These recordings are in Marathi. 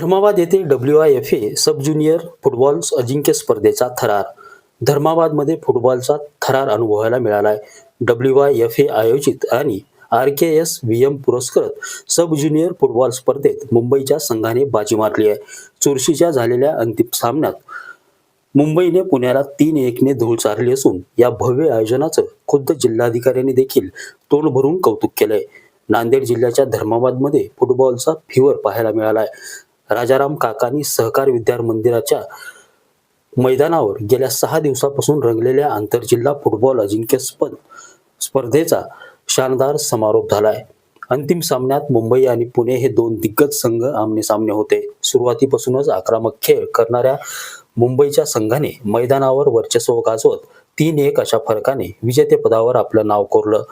धर्माबाद येथे WIFA सब ज्युनियर फुटबॉल अजिंक्य स्पर्धेचा थरार. धर्माबादमध्ये फुटबॉलचा थरार अनुभवायला मिळालाय. WIFA आयोजित आणि RKSVM पुरस्कृत सब ज्युनियर फुटबॉल स्पर्धेत मुंबईच्या संघाने बाजी मारली आहे. चुरशीच्या झालेल्या अंतिम सामन्यात मुंबईने पुण्याला 3-1 ने धूळ चारली असून या भव्य आयोजनाचं खुद्द जिल्हाधिकाऱ्यांनी देखील तोंड भरून कौतुक केलंय. नांदेड जिल्ह्याच्या धर्माबादमध्ये फुटबॉलचा फिवर पाहायला मिळालाय. राजाराम काकानी सहकार विद्यार मंदिराच्या मैदानावर गेल्या 6 दिवसापासून रंगलेल्या आंतरजिल्हा फुटबॉल अजिंक्यपद स्पर्धेचा शानदार समारोप झालाय. अंतिम सामन्यात मुंबई आणि पुणे हे दोन दिग्गज संघ आमनेसामने होते. सुरुवातीपासूनच आक्रमक खेळ करणाऱ्या मुंबईच्या संघाने मैदानावर वर्चस्व गाजवत 3-1 अशा फरकाने विजेतेपदावर आपलं नाव कोरलं.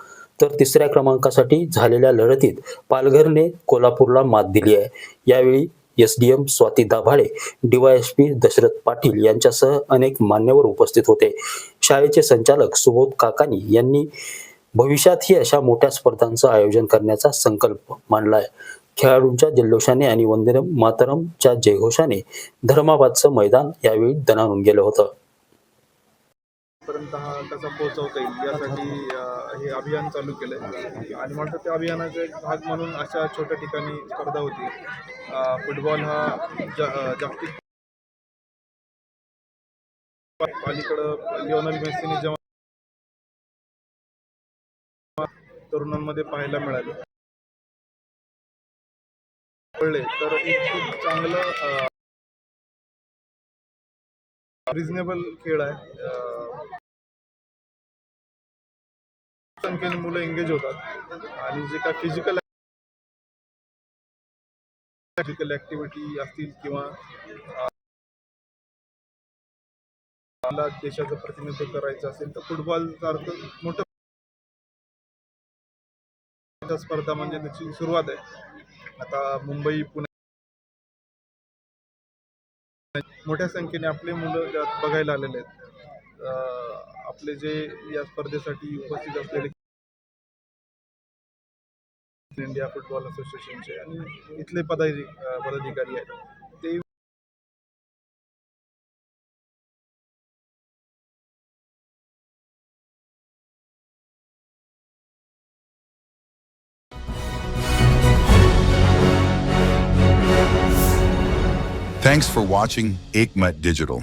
तर तिसऱ्या क्रमांकासाठी झालेल्या लढतीत पालघरने कोल्हापूरला मात दिली आहे. यावेळी SDM स्वाती दाभाडे, DYSP दशरथ पाटील यांच्यासह अनेक मान्यवर उपस्थित होते. शाळेचे संचालक सुबोध काकानी यांनी भविष्यातही अशा मोठ्या स्पर्धांचं आयोजन करण्याचा संकल्प मांडलाय. खेळाडूंच्या जल्लोषाने आणि वंदे मातरमच्या जयघोषाने धर्माबादचं मैदान यावेळी दणाणून गेलं होतं. पर्यंत हा कसा पोहोचवता येईल यासाठी हे अभियान चालू केलंय आणि मला त्या अभियानाचा एक भाग म्हणून अशा छोट्या ठिकाणी स्पर्धा होती. फुटबॉल हा जागतिक अलीकडं लिओनेल मेसीने जेव्हा तरुणांमध्ये पाहायला मिळाले तर एक खूप चांगलं रिझनेबल खेळ आहे. संख्येने मुलं एंगेज होतात आणि जे काय फिजिकल ऍक्टिव्हिटी असतील किंवा देशाचं प्रतिनिधित्व करायचं असेल तर फुटबॉल सारखं मोठं स्पर्धा म्हणजे त्याची सुरुवात आहे. आता मुंबई पुणे मोठ्या संख्येने आपले मुलं त्यात बघायला आलेले आहेत. आपले जे या स्पर्धेसाठी उपस्थित असलेले इंडिया फुटबॉल असोसिएशनचे आणि इथले पदाधिकारी आहेत ते Thanks for watching Ekmat Digital.